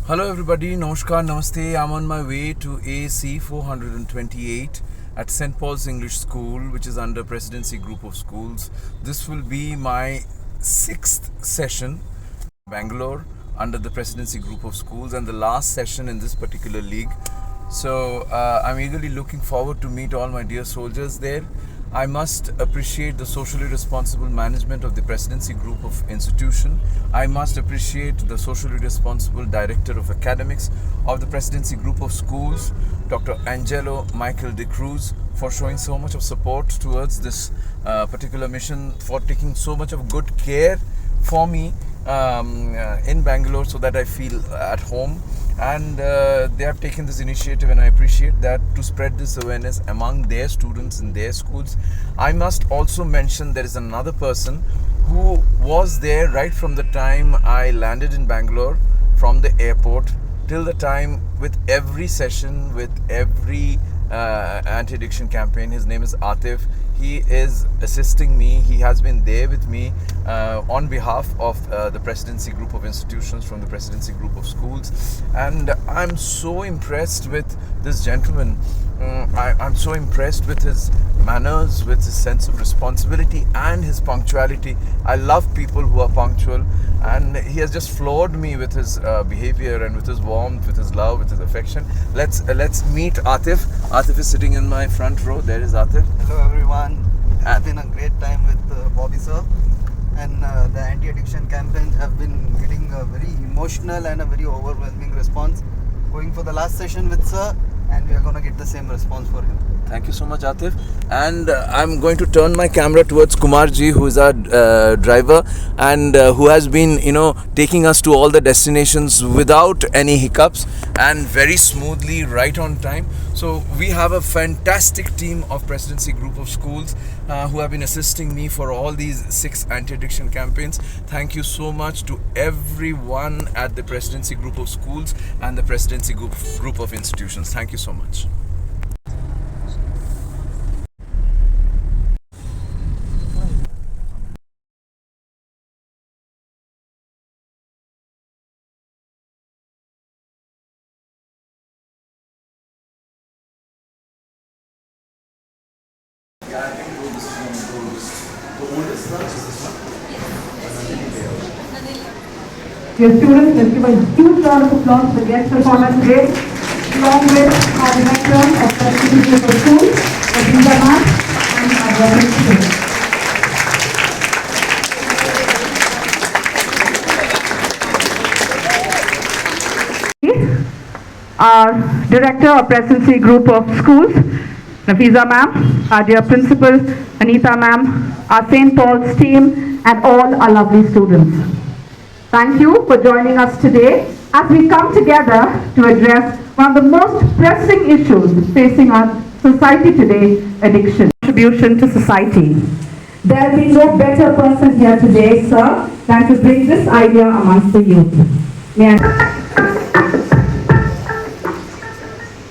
Hello everybody, Namaskar, Namaste. I'm on my way to AC 428 at St. Paul's English School, which is under Presidency Group of Schools. This will be my 6th session in Bangalore under the Presidency Group of Schools and the last session in this particular league. So I'm eagerly looking forward to meet all my dear soldiers there. I must appreciate the socially responsible management of the Presidency Group of Institution. I must appreciate the socially responsible Director of Academics of the Presidency Group of Schools, Dr. Angelo Michael De Cruz, for showing so much of support towards this particular mission, for taking so much of good care for me in Bangalore so that I feel at home. And they have taken this initiative, and I appreciate that, to spread this awareness among their students in their schools. I must also mention there is another person who was there right from the time I landed in Bangalore from the airport till the time, with every session, with every anti-addiction campaign. His name is Atif. He is assisting me. He has been there with me on behalf of the Presidency Group of Institutions from the Presidency Group of Schools. And I'm so impressed with this gentleman. I'm so impressed with his manners, with his sense of responsibility and his punctuality. I love people who are punctual, and he has just floored me with his behavior and with his warmth, with his love, with his affection. Let's meet Atif. Atif is sitting in my front row. There is Atif. Hello everyone. It's been a great time with Bobby sir, and the anti-addiction campaigns have been getting a very emotional and a very overwhelming response. Going for the last session with sir, and we are going to get the same response for him. Thank you so much, Atif. And I'm going to turn my camera towards Kumarji, who is our driver, and who has been, taking us to all the destinations without any hiccups and very smoothly, right on time. So we have a fantastic team of Presidency Group of Schools who have been assisting me for all these 6 anti-addiction campaigns. Thank you so much to everyone at the Presidency Group of Schools and the Presidency Group of Institutions. Thank you so much. Yeah, I think this is one of the oldest. The oldest branch is this one? Your students, let's give a huge round of applause for the guest performer today, along with our director of the Presidency Group of Schools, Nafeeza ma'am, and our principal. Our director of Presidency Group of Schools, Nafeeza ma'am, our dear principal, Anita ma'am, our St. Paul's team, and all our lovely students. Thank you for joining us today as we come together to address one of the most pressing issues facing our society today, addiction. Contribution to society. There will be no better person here today, sir, than to bring this idea amongst the youth. May I...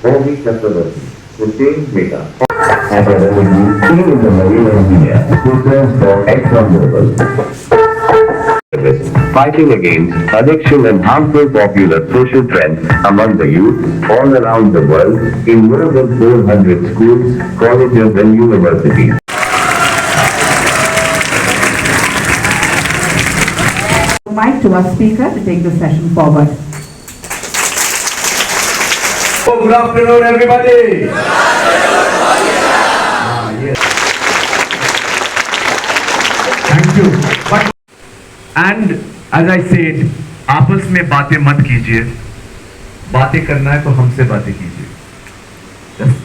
Bobby Chakraborty, the same data. And a revenue seen in the marine engineer who turns for ex-honorable. Fighting against addiction and harmful popular social trends among the youth all around the world in more than 400 schools, colleges and universities. Mic to our speaker to take the session forward. Oh, good afternoon, everybody. Good afternoon, yes. Thank you. And as I said, आपस में बातें मत कीजिए. बातें करना है तो हमसे बातें कीजिए.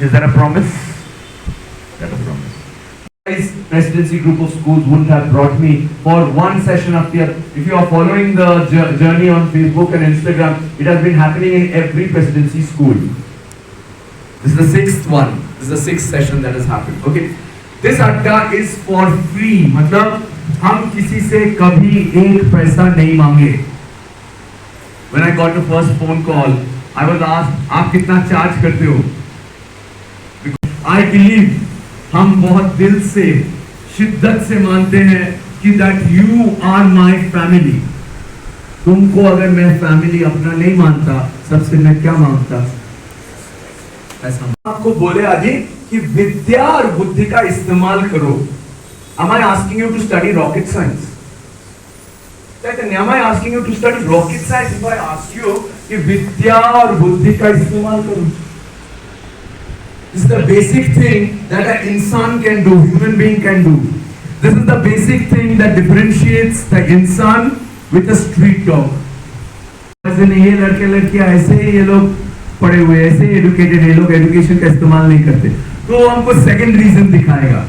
Is that a promise? That's a promise. Guys, Presidency Group of Schools wouldn't have brought me for one session up here. If you are following the journey on Facebook and Instagram, it has been happening in every Presidency school. This is the 6th one. This is the 6th session that has happened. Okay. This अड्डा is for free. मतलब हम किसी से कभी एक पैसा नहीं मांगे. When I got the first phone call, I was asked, आप कितना चार्ज करते हो? Because I believe हम बहुत दिल से, शिद्दत से मानते हैं कि that you are my family. तुमको अगर मैं फैमिली अपना नहीं मानता, सबसे मैं क्या मांगता? ऐसा आपको बोले आदि कि विद्या और बुद्धि का इस्तेमाल करो. Am I asking you to study rocket science? Am I asking you to study rocket science if I ask you कि विद्या और बुद्धि का इस्तेमाल करो? This is the basic thing that an insan can do, human being can do. This is the basic thing that differentiates the insan with a street dog. ऐसे नहीं, ये लड़के लड़कियां ऐसे ही ये लोग पढ़े हुए, ऐसे ही एजुकेटेड, ये लोग एजुकेशन का इस्तेमाल नहीं करते. तो हमको सेकंड रीजन दिखाएगा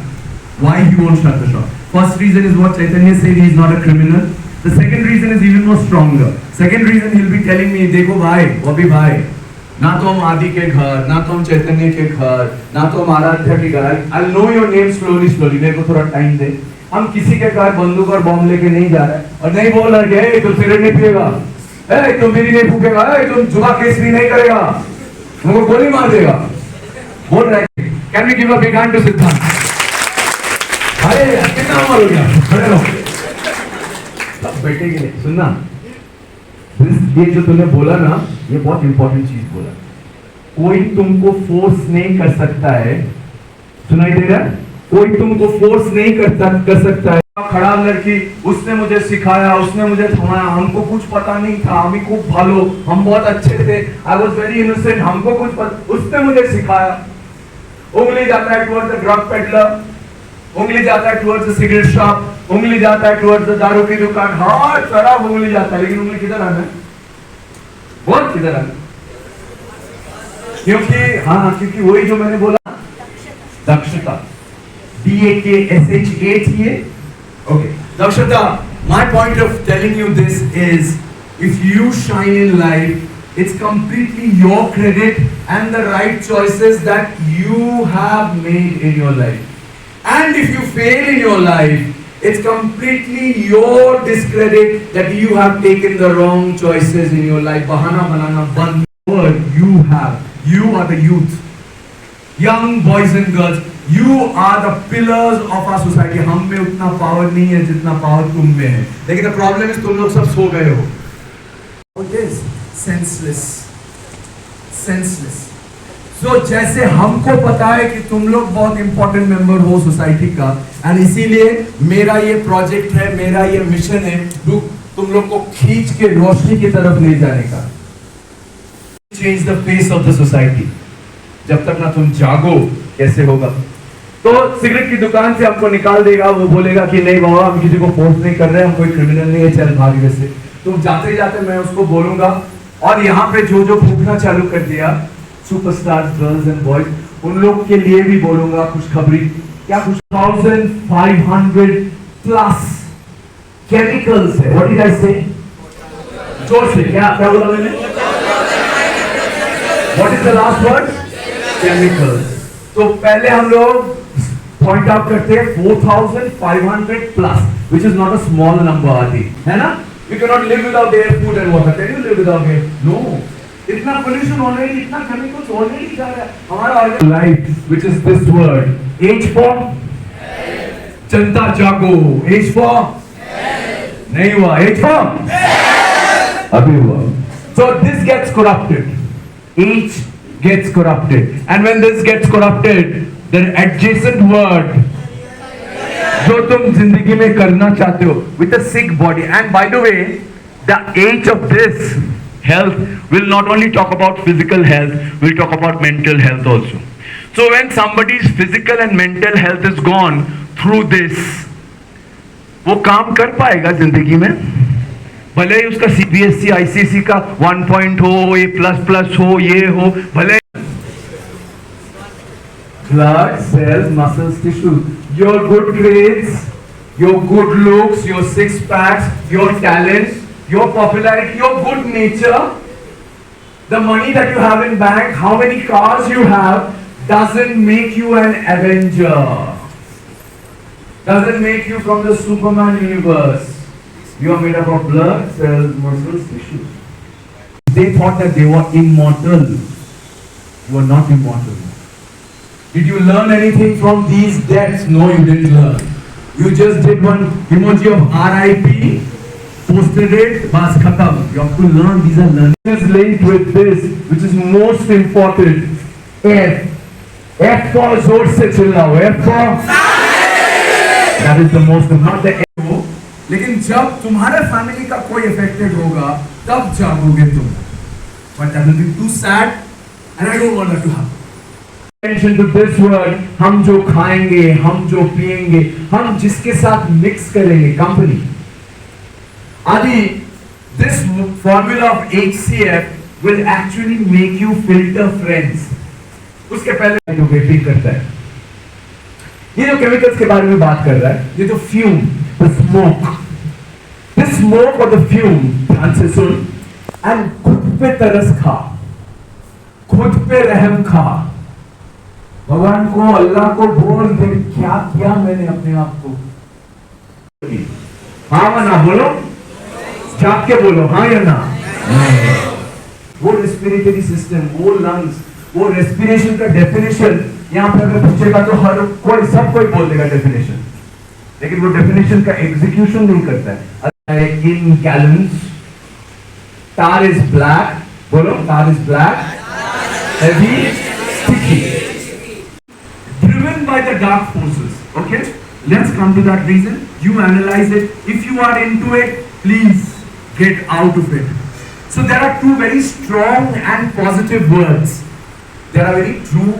why he won't shut the shop. First reason is what Chaitanya said, he is not a criminal. The second reason is even more stronger. Second reason he'll be telling me, देखो भाई, बॉबी भाई, ना तो हम आदि के घर, ना तो हम चैतन्य के घर, ना तो हम आराध्या के घर. I'll know your name slowly. मेरे को थोड़ा टाइम दे. हम किसी के घर बंदूक और बॉम्ब लेके नहीं जा रहे हैं और नहीं बोल रहे कि तुम सिगरेट नहीं पिएगा, तुम बीड़ी नहीं फूकेगा, तुम जुआ केस भी नहीं करेगा, तुमको गोली मार देगा. बोल रहे. Can we give a big hand to Siddharth? अरे कितना उम्र हो गया, खड़े रहो. सब बैठेंगे. सुनना, ये जो तूने बोला ना, ये बहुत इंपॉर्टेंट चीज बोला. कोई तुमको फोर्स नहीं कर सकता है. सुनाई दे रहा है? कोई तुमको फोर्स नहीं कर सकता है. खड़ा लड़की, उसने मुझे सिखाया, उसने मुझे थमाया. हमको कुछ पता नहीं था, हम ही खूब भालो, हम बहुत अच्छे थे. आई वॉज वेरी इनोसेंट, हमको कुछ पता. उसने मुझे सिखाया. उंगली जाता है टुवर्ड्स द ड्रग पेडलर, उंगली जाता है टुवर्ड्स द सिगरेट शॉप, उंगली जाता है टुवर्ड्स द दारू की दुकान. हाँ शराब उंगली जाता है, लेकिन उंगली किधर आना है? बहुत किधर आना? क्योंकि वही जो मैंने बोला, दक्षता. DAKSHA. Okay, Dakshata, my point of telling you this is, if you shine in life, it's completely your credit and the right choices that you have made in your life. And if you fail in your life, it's completely your discredit that you have taken the wrong choices in your life. Bahana banana one word you have. You are the youth, young boys and girls. You are the pillars of our society. हम में उतना power नहीं है जितना power तुम में है. लेकिन the problem is तुम लोग सब सो गए हो. It is senseless. So जैसे हमको पता है कि तुम लोग बहुत इंपॉर्टेंट मेंबर हो सोसाइटी का, एंड इसीलिए मेरा ये प्रोजेक्ट है, मेरा ये मिशन है, तुम लोग को खींच के रोशनी की तरफ ले जाने का. Change the face of the society. जब तक ना तुम जागो कैसे होगा? तो सिगरेट की दुकान से हमको निकाल देगा, वो बोलेगा कि नहीं बाबा हम किसी को फोर्स नहीं कर रहे, हम कोई क्रिमिनल नहीं है, चल भाग वैसे. तो जाते जाते मैं उसको बोलूंगा, और यहाँ पे जो फूकना चालू कर दिया, सुपरस्टार गर्ल्स एंड बॉयज, उन लोग के लिए भी बोलूंगा खुशखबरी. क्या खुश? 1500 प्लस केमिकल्स है. व्हाट डिड आई से? जोर से क्या बोला मैंने? What is the last word? Chemicals. तो पहले हम लोग पॉइंट आउट करते हैं 4500 plus, which is not a small number, आदि है ना? You cannot live without air, food and water. Can you live without air? No. इतना pollution already, इतना chemicals already जा रहा है. हमारा life, which is this word, H for जनता जागो. H for नहीं हुआ. H for अभी हुआ. So this gets corrupted. H gets corrupted, and when this gets corrupted, the adjacent word जो तुम जिंदगी में करना चाहते हो, with a sick body. And by the way, the H of this health will not only talk about physical health, will talk about mental health also. So when somebody's physical and mental health is gone through this, वो काम कर पाएगा जिंदगी में? भले ही उसका CBSE ICSE का 1 point हो, ये प्लस हो, ये हो, भले blood, cells, muscles, tissues, your good grades, your good looks, your six packs, your talent, your popularity, your good nature, the money that you have in bank, how many cars you have, doesn't make you an Avenger, doesn't make you from the Superman universe. You are made up of blood, cells, muscles, tissues. They thought that they were immortal. You are not immortal. Did you learn anything from these deaths? No, you didn't learn. You just did one emoji of RIP posted it, bas khatam. You have to learn, these are learning is linked with this, which is most important. F. F for जोर से चिल्लाओ. F for that is the most, not the F. लेकिन जब तुम्हारे family का कोई affected होगा तब जागोगे तुम. But that will be too sad and I don't want that to happen. Attention to this word. हम जो खाएंगे, हम जो पिएंगे, हम जिसके साथ मिक्स करेंगे, company. Adi, this formula of HCF will actually make you filter friends. उसके पहले जो वेटिंग करता है, ये जो केमिकल्स के बारे में बात कर रहा है, ये जो fume, the smoke or the fume, ध्यान से सुन, and खुद पे तरस खा, खुद पे रहम खा, भगवान को, अल्लाह को बोल दे क्या किया मैंने अपने आप को. हाँ या ना बोलो, जाग के बोलो, हाँ या ना. वो रेस्पिरेटरी सिस्टम, वो लंग्स, वो रेस्पिरेशन का डेफिनेशन यहाँ पे अगर पूछेगा तो हर कोई, सब कोई बोल देगा डेफिनेशन, लेकिन वो डेफिनेशन का एग्जीक्यूशन नहीं करता है. इन गैलन्स, tar is black, बोलो tar is black, heavy, sticky, driven by the dark forces. Okay, let's come to that reason. You analyze it. If you are into it, please get out of it. So there are two very strong and positive words. There are very two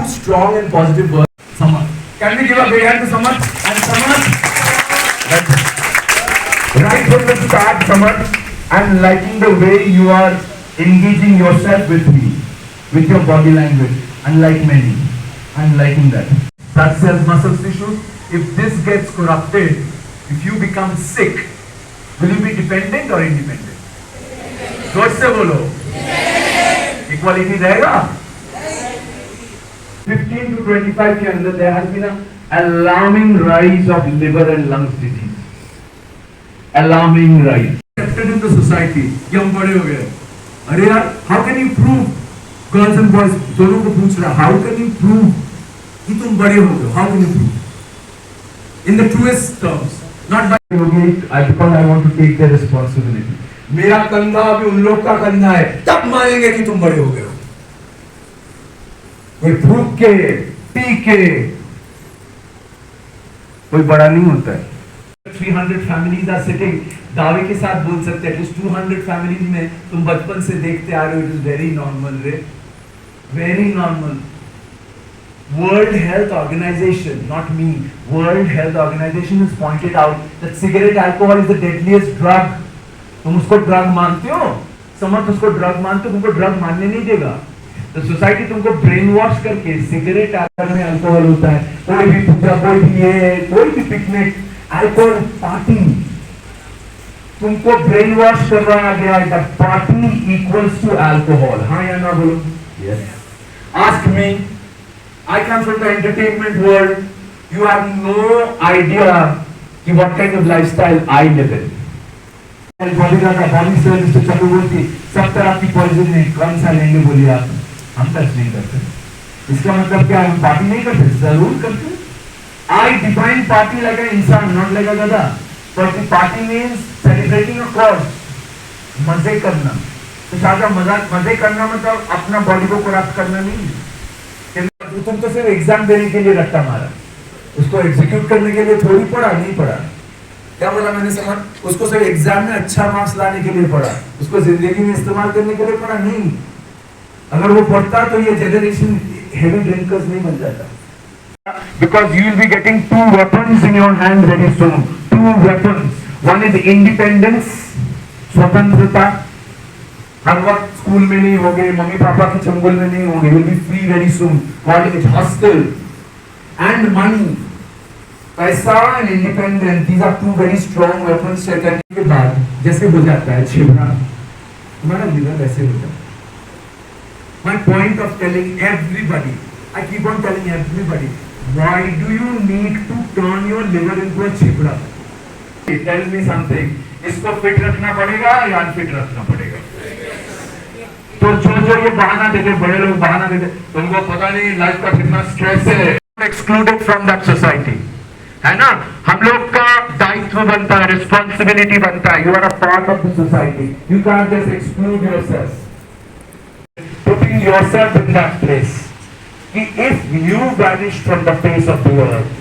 strong and positive words. Samarth. Can we give a big hand to Samarth? And Samarth, right from the start, Samarth, I'm liking the way you are engaging yourself with me, with your body language, unlike many. I'm liking that. Blood cells, muscle tissues. If this gets corrupted, if you become sick, will you be dependent or independent? जोर से बोलो. Equality रहेगा? 15 to 25 के अंदर there has been an alarming rise of liver and lungs disease. Alarming rise. Accepted in the society. कि हम बड़े हो गए. अरे यार, how can you prove? Girls and boys दोनों को पूछ रहा. How can you prove कि तुम बड़े हो गए? How can you prove? In the truest terms, not by because I want to take the responsibility. मेरा कंधा अभी उन लोग का कंधा है, तब मानेंगे कि तुम बड़े हो गए हो. कोई भूख के, पी के, कोई बड़ा नहीं होता है. 300 families are sitting. दावे के साथ बोल सकते हैं. At least 200 families में तुम बचपन से देखते आ रहे हो. It is very normal, रे. Very normal. World Health Organization, not me. World Health Organization has pointed out that cigarette alcohol is the deadliest drug. तुम उसको ड्रग मानते हो? समझ उसको ड्रग मानते हो, तुमको ड्रग मानने नहीं देगा. तो सोसाइटी तुमको ब्रेन वॉश करके सिगरेट में अल्कोहल होता है, कोई भी पूजा, कोई भी ये, कोई भी पिकनिक, अल्कोहल पार्टी, तुमको ब्रेन वॉश करवाया गया है. Party equals to alcohol. हाँ या ना बोलो? Yes. Ask me. I come from the entertainment world. You have no idea what kind of lifestyle I live in. Bodyguard का बॉडी सेल मिस्टर चक्रवर्ती सब तरह की पॉइजन है. कौन सा लेंगे बोलिए आप? हम टच नहीं करते. इसका मतलब क्या? हम पार्टी नहीं करते? जरूर करते. I define party like an इंसान, not like a गधा. But the party means celebrating a cause. मजे करना. तो सादा मजे करना मतलब अपना बॉडी को करप्ट करना नहीं. तुम तो सिर्फ एग्जाम देने के लिए रट्टा मारा, उसको एग्जीक्यूट करने के लिए थोड़ी पढ़ा. नहीं पढ़ा. क्या बोला मैंने? समझ. उसको सिर्फ एग्जाम में अच्छा मार्क्स लाने के लिए पढ़ा, उसको जिंदगी में इस्तेमाल करने के लिए पढ़ा नहीं. अगर वो पढ़ता तो ये जनरेशन हेवी ड्रिंकर्स नहीं बन जाता. Because you will be getting two weapons in your hand very soon. Two weapons. One is independence, स्वतंत्रता. हर वक्त स्कूल में नहीं होगे, मम्मी पापा के चंगुल में नहीं होगे. You will be free very soon. Called it hustle and money. पैसा and independence. These are two very strong weapons. के बाद जैसे हो जाता है छिपना, तुम्हारा लिवर वैसे हो जाता है. My point of telling everybody, I keep on telling everybody, why do you need to turn your liver into a chipra? Tell me something. इसको फिट रखना पड़ेगा या अनफिट रखना पड़ेगा? तो जो ये बहाना देते, बड़े लोग बहाना देते, तुमको पता नहीं लाइफ का कितना स्ट्रेस है. Excluded from that society. है ना, हम लोग का दायित्व बनता है, रिस्पॉन्सिबिलिटी बनता है. You are a part of the society. You can just exclude yourself. Putting yourself in that place. If you vanish from the face of the earth,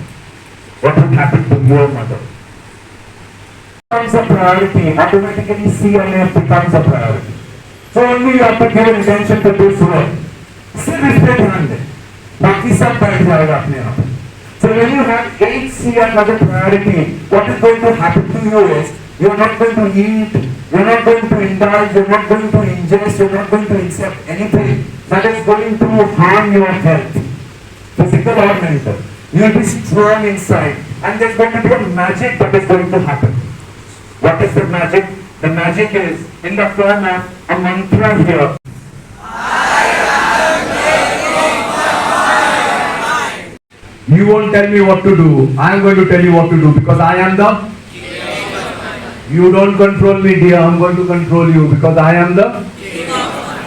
what would happen to your mother? Becomes a priority. Automatically CNF becomes a priority. So only you have to give attention to this work. सिर्फ इस पे ध्यान दें, बाकी सब बैठ जाएगा अपने आप. So when you have 8CN as a priority, what is going to happen to you is you are not going to eat, you are not going to indulge, you are not going to ingest, you are not going to accept anything that is going to harm your health, physical or mental. You will be strong inside, and there is going to be a magic that is going to happen. What is the magic? The magic is in the form of a mantra here. You won't tell me what to do. I am going to tell you what to do because I am the. You don't control me, dear. I'm going to control you because I am the.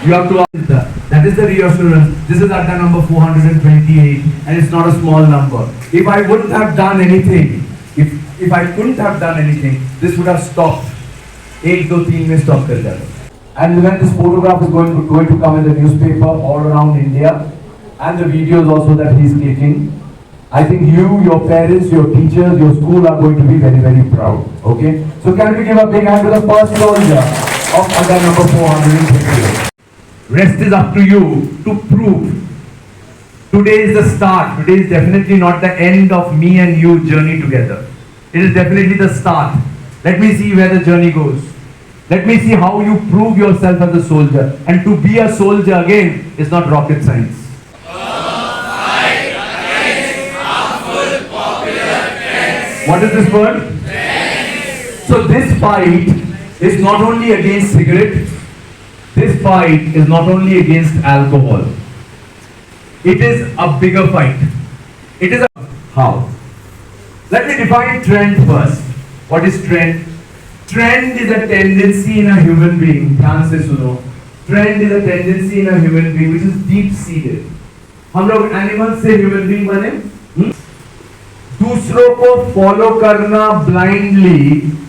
You have to ask that. That is the reassurance. This is Adda number 428, and it's not a small number. If I wouldn't have done anything, if I couldn't have done anything, this would have stopped. 1, 2, 3 में stop कर जाता. And when this photograph is going to come in the newspaper all around India, and the videos also that he's taking, I think you, your parents, your teachers, your school are going to be very, very proud. Okay? So can we give a big hand to the first soldier of Adda number 428? Rest is up to you to prove. Today is the start. Today is definitely not the end of me and you journey together. It is definitely the start. Let me see where the journey goes. Let me see how you prove yourself as a soldier. And to be a soldier again is not rocket science. What is this word? So this fight is not only against cigarette. This fight is not only against alcohol. It is a bigger fight. It is a how. Let me define trend first. What is trend? Trend is a tendency in a human being. ध्यान से सुनो. Trend is a tendency in a human being which is deep seated. हम लोग animal से human being बने. दूसरों को follow करना blindly,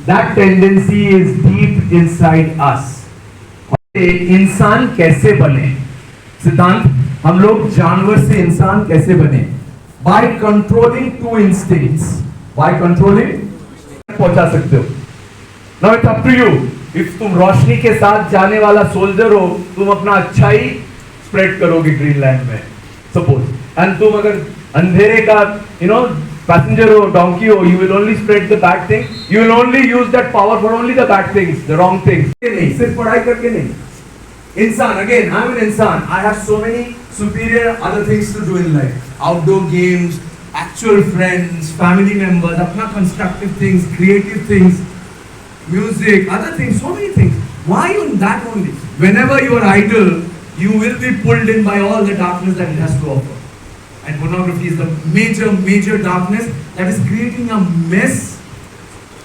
that tendency is deep inside us. इंसान कैसे बने? सिद्धांत, हम लोग जानवर से इंसान कैसे बने? By controlling two instincts. By controlling पहुंचा सकते हो. Now it's up to you. If तुम रोशनी के साथ जाने वाला सोल्जर हो, तुम अपना अच्छाई स्प्रेड करोगे ग्रीनलैंड में सपोज. एंड तुम अगर अंधेरे का passenger or donkey or you will only spread the bad thing. You will only use that power for only the bad things, the wrong things. नहीं, सिर्फ पढ़ाई करके नहीं. इंसान, again, I am an इंसान. I have so many superior other things to do in life. Outdoor games, actual friends, family members, अपना constructive things, creative things, music, other things, so many things. Why on that only? Whenever you are idle, you will be pulled in by all the darkness that it has to offer. And pornography is the major darkness that is creating a mess.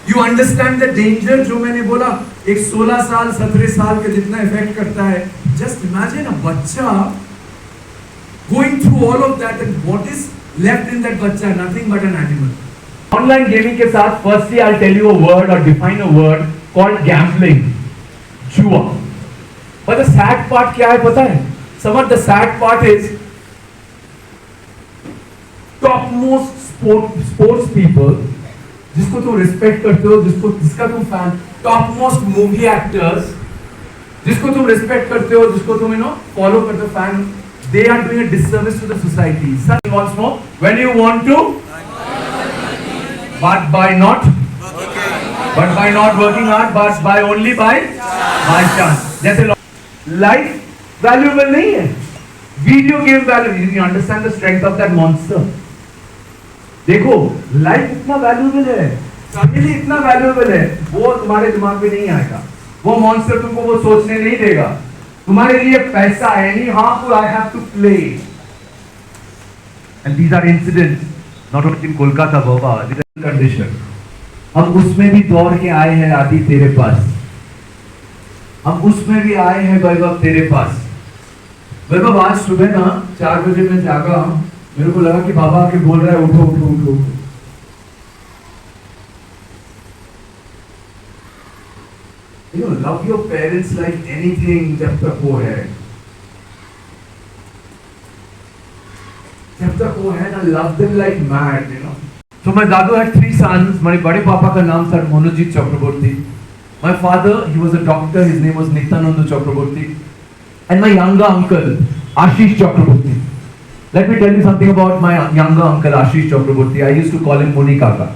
You understand the danger जो मैंने बोला, एक 16 साल 17 साल के जितना effect करता है. Just imagine a बच्चा going through all of that and what is left in that बच्चा? Nothing but an animal. Online gaming के साथ firstly I'll tell you a word or define a word called gambling, जुआ. But the sad part क्या है पता है? Samar, the sad part is topmost sports people, जिसको तुम रिस्पेक्ट करते हो, जिसका तुम फैन, टॉपमोस्ट मूवी एक्टर्स जिसको तुम रिस्पेक्ट करते हो, जिसको तुम फॉलो करते हो, fan, they are doing a disservice to the society. Such once more, when you want to, but by not working hard, but by only by chance. जैसे life valuable नहीं है, video game valuable. You understand the strength of that monster. देखो life इतना valuable है, family इतना valuable है, वो तुम्हारे दिमाग में नहीं आएगा. वो मॉन्स्टर तुमको वो सोचने नहीं देगा. तुम्हारे लिए पैसा है नहीं, हाँ I have to play. And these are incidents not only in Kolkata बाबा, दिस इज कंडीशन. हम उसमें भी दौड़ के आए हैं आदि तेरे पास. हम उसमें भी आए हैं वैभव तेरे पास. वैभव आज सुबह ना 4 बजे मैं जागा, मेरे को लगा कि बाबा आके बोल रहा है उठो उठो उठो. love your parents like anything जब तक वो है. जब तक वो है ना, love them like mad, So my dadu had 3 sons. My bade papa ka naam tha Monojit Chakraborty. My father, he was a doctor. His name was Nityananda Chakraborty. And my younger uncle, Ashish Chakraborty. Let me tell you something about my younger uncle Ashish Chakraborty. I used to call him Moni Kaka.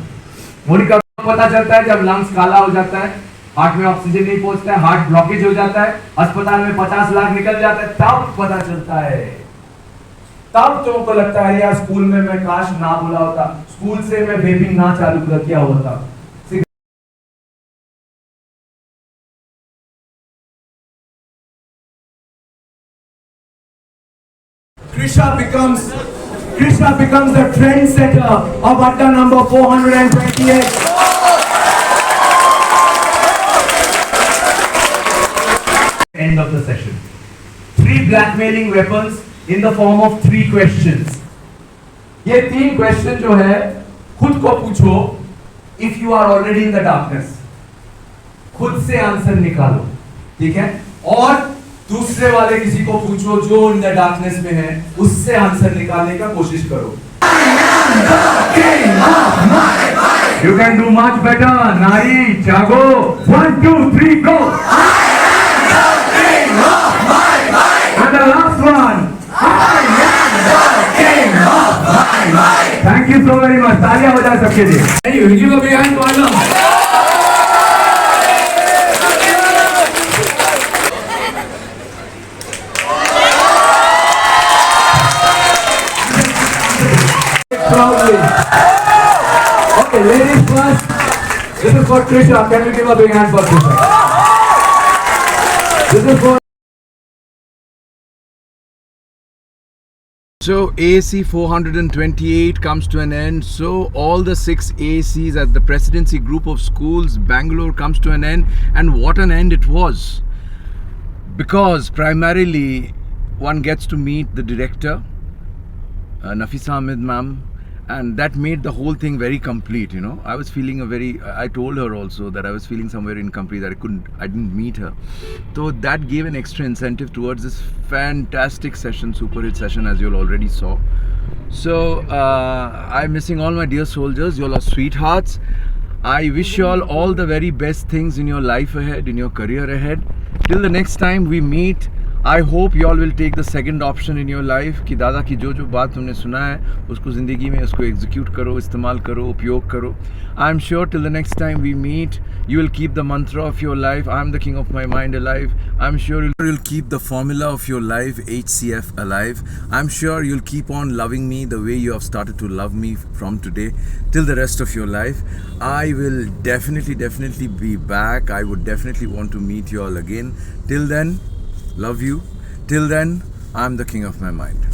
Moni Kaka पता चलता है जब lungs काला हो जाता है, heart में oxygen नहीं पहुंचता है, हार्ट ब्लॉकेज हो जाता है, अस्पताल में 50 लाख निकल जाता है, तब पता चलता है. तब तुमको लगता है यार स्कूल में मैं काश ना बोला होता, स्कूल से मैं वेपिंग ना चालू कर किया होता. Krishna becomes the trendsetter of Adda number 428. End of the session. 3 blackmailing weapons in the form of 3 questions. ये 3 क्वेश्चन जो है खुद को पूछो. If you are already in the darkness, खुद से आंसर निकालो, ठीक है? और दूसरे वाले किसी को पूछो जो इन द डार्कनेस में है, उससे आंसर निकालने का कोशिश करो. You can do much better. नारी जागो. 1, 2, 3 go. And the last one. Thank you so very much. तालियां बजाएं सबके लिए. Hey, you give a big hand to Anna. Okay, ladies first. This is for Trisha. Can we give a big hand for Trisha? This is for. So AAC 428 comes to an end. So all the 6 AACs at the Presidency Group of Schools, Bangalore, comes to an end. And what an end it was. Because primarily one gets to meet the director, Nafisa Ahmed ma'am. And that made the whole thing very complete, I was feeling I told her also that I was feeling somewhere incomplete, that I didn't meet her. So that gave an extra incentive towards this fantastic session, super hit session, as you all already saw. So I'm missing all my dear soldiers. You all are sweethearts. I wish you all the very best things in your life ahead, in your career ahead. Till the next time we meet, I hope you all will take the second option in your life कि दादा की जो बात तुमने सुना है उसको ज़िंदगी में उसको execute करो, इस्तेमाल करो, उपयोग करो. I'm sure till the next time we meet, you will keep the mantra of your life, I'm the king of my mind alive. I'm sure you'll keep the formula of your life, HCF, alive. I'm sure you'll keep on loving me the way you have started to love me from today till the rest of your life. I will definitely be back. I would definitely want to meet you all again. Till then, love you. Till then, I'm the king of my mind.